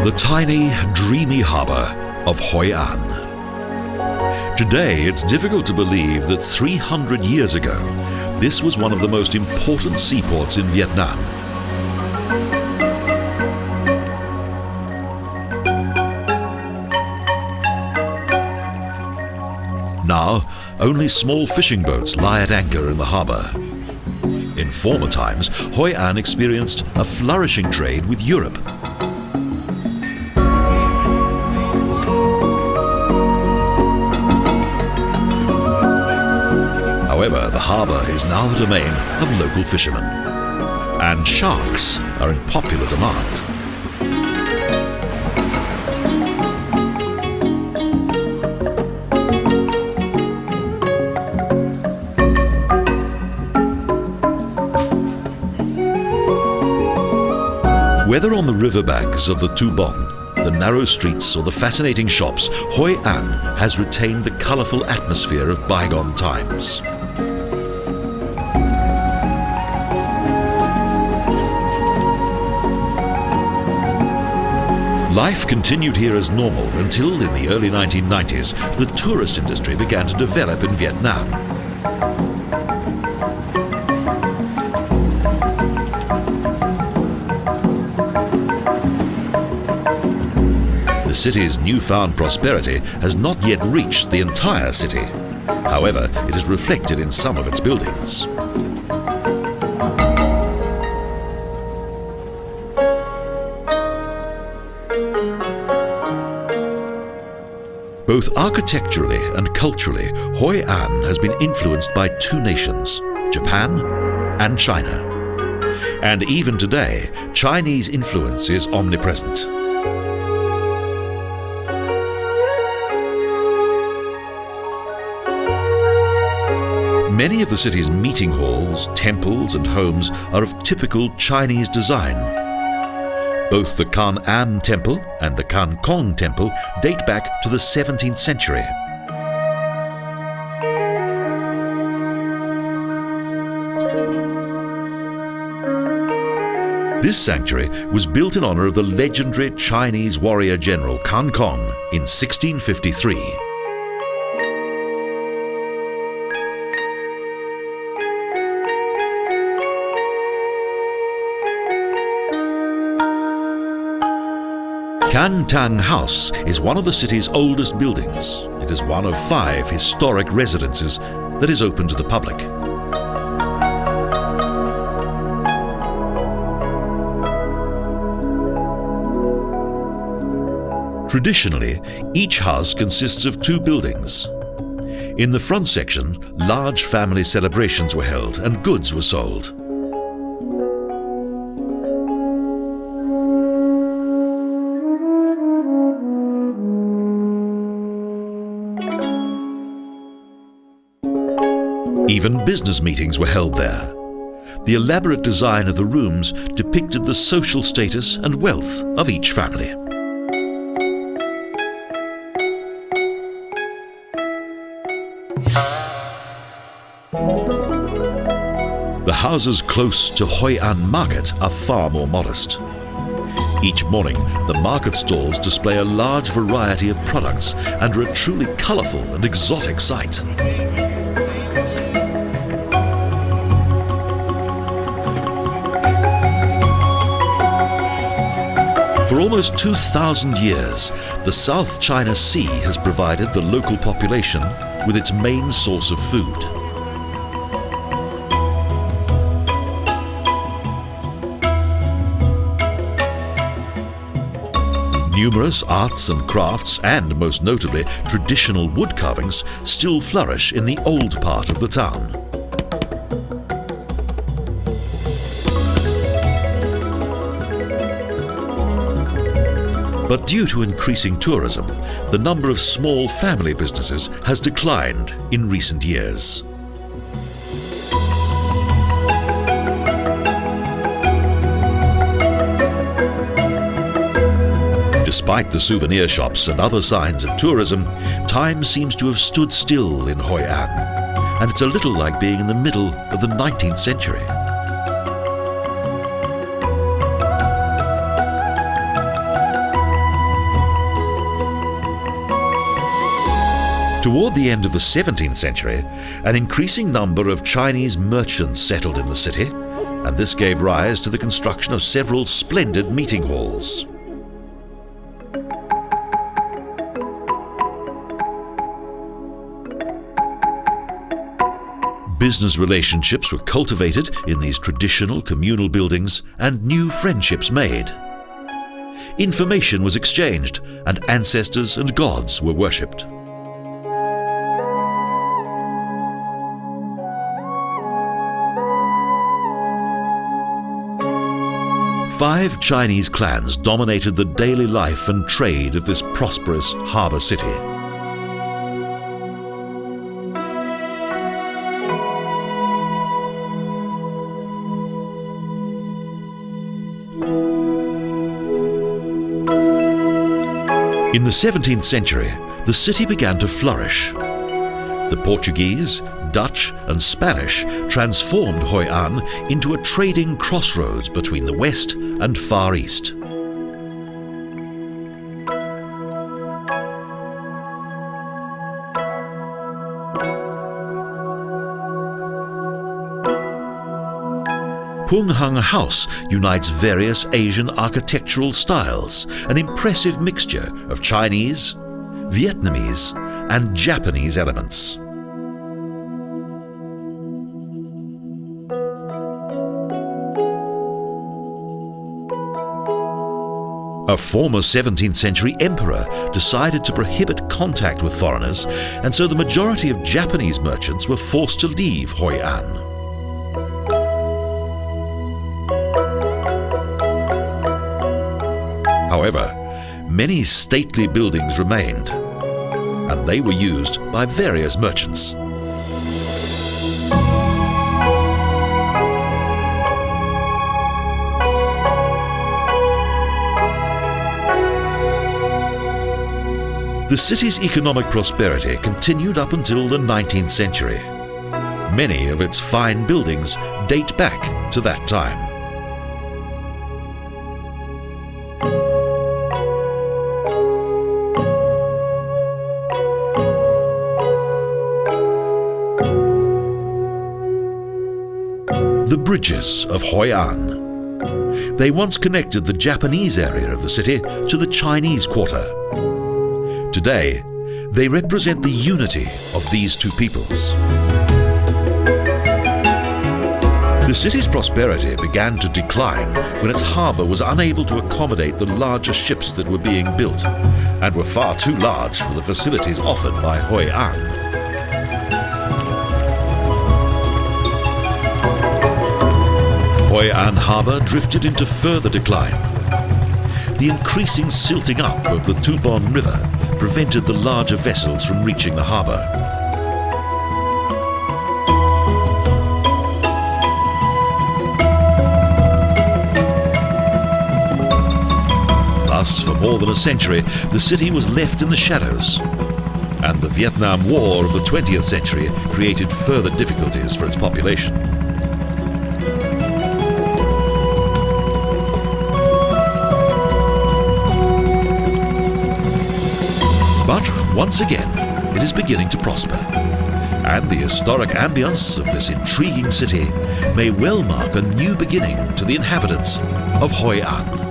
The tiny, dreamy harbour of Hoi An. Today, it's difficult to believe that 300 years ago, this was one of the most important seaports in Vietnam. Now, only small fishing boats lie at anchor in the harbour. In former times, Hoi An experienced a flourishing trade with Europe. However, the harbour is now the domain of local fishermen, and sharks are in popular demand. Whether on the riverbanks of the Tu Bon, the narrow streets or the fascinating shops, Hoi An has retained the colourful atmosphere of bygone times. Life continued here as normal until, in the early 1990s, the tourist industry began to develop in Vietnam. The city's newfound prosperity has not yet reached the entire city. However, it is reflected in some of its buildings. Both architecturally and culturally, Hoi An has been influenced by two nations, Japan and China. And even today, Chinese influence is omnipresent. Many of the city's meeting halls, temples and homes are of typical Chinese design. Both the Can Am Temple and the Can Kong Temple date back to the 17th century. This sanctuary was built in honor of the legendary Chinese warrior general Can Kong in 1653. Can Tang House is one of the city's oldest buildings. It is one of 5 historic residences that is open to the public. Traditionally, each house consists of 2 buildings. In the front section, large family celebrations were held and goods were sold. Even business meetings were held there. The elaborate design of the rooms depicted the social status and wealth of each family. The houses close to Hoi An Market are far more modest. Each morning, the market stalls display a large variety of products and are a truly colourful and exotic sight. For almost 2,000 years, the South China Sea has provided the local population with its main source of food. Numerous arts and crafts, and most notably traditional wood carvings, still flourish in the old part of the town. But due to increasing tourism, the number of small family businesses has declined in recent years. Despite the souvenir shops and other signs of tourism, time seems to have stood still in Hoi An, and it's a little like being in the middle of the 19th century. Toward the end of the 17th century, an increasing number of Chinese merchants settled in the city, and this gave rise to the construction of several splendid meeting halls. Business relationships were cultivated in these traditional communal buildings and new friendships made. Information was exchanged and ancestors and gods were worshipped. Five Chinese clans dominated the daily life and trade of this prosperous harbour city. In the 17th century, the city began to flourish. The Portuguese, Dutch and Spanish transformed Hoi An into a trading crossroads between the West and Far East. Pung Hung House unites various Asian architectural styles, an impressive mixture of Chinese, Vietnamese and Japanese elements. A former 17th century emperor decided to prohibit contact with foreigners, and so the majority of Japanese merchants were forced to leave Hoi An. However, many stately buildings remained, and they were used by various merchants. The city's economic prosperity continued up until the 19th century. Many of its fine buildings date back to that time. The bridges of Hoi An. They once connected the Japanese area of the city to the Chinese quarter. Today, they represent the unity of these two peoples. The city's prosperity began to decline when its harbour was unable to accommodate the larger ships that were being built and were far too large for the facilities offered by Hoi An. Hoi An Harbour drifted into further decline. The increasing silting up of the Tubon River prevented the larger vessels from reaching the harbour. Thus, for more than a century, the city was left in the shadows, and the Vietnam War of the 20th century created further difficulties for its population. But once again, it is beginning to prosper, and the historic ambience of this intriguing city may well mark a new beginning to the inhabitants of Hoi An.